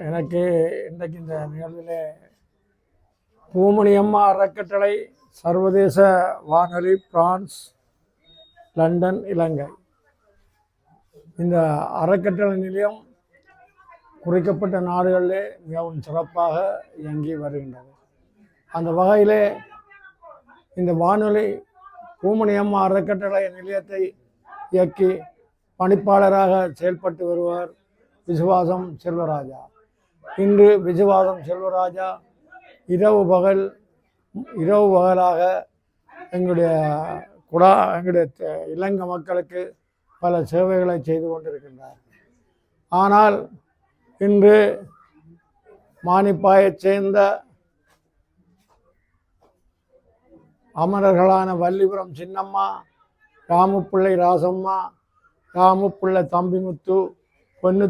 எனக்கு இன்றைக்கு இந்த நிகழ்வில் பூமணி அம்மா அறக்கட்டளை சர்வதேச வானொலி பிரான்ஸ் லண்டன் இலங்கை இந்த அறக்கட்டளை நிலையம் குறிக்கப்பட்ட நாடுகளிலே மிகவும் சிறப்பாக இயங்கி வருகின்றது. அந்த வகையிலே இந்த வானொலி பூமணி அம்மா அறக்கட்டளை நிலையத்தை இயக்கி பணிப்பாளராக செயல்பட்டு வருவார் விசுவாசம் செல்வராஜா. இன்று விசுவாசம் செல்வராஜா இரவு பகலாக எங்களுடைய இலங்கை மக்களுக்கு பல சேவைகளை செய்து கொண்டிருக்கின்றார். ஆனால் இன்று மானிப்பாயைச் சேர்ந்த அமரர்களான வள்ளிபுரம் சின்னம்மா, ராமுப்பிள்ளை ராசம்மா, ராமுப்பிள்ளை தம்பிமுத்து, பொன்னுத்து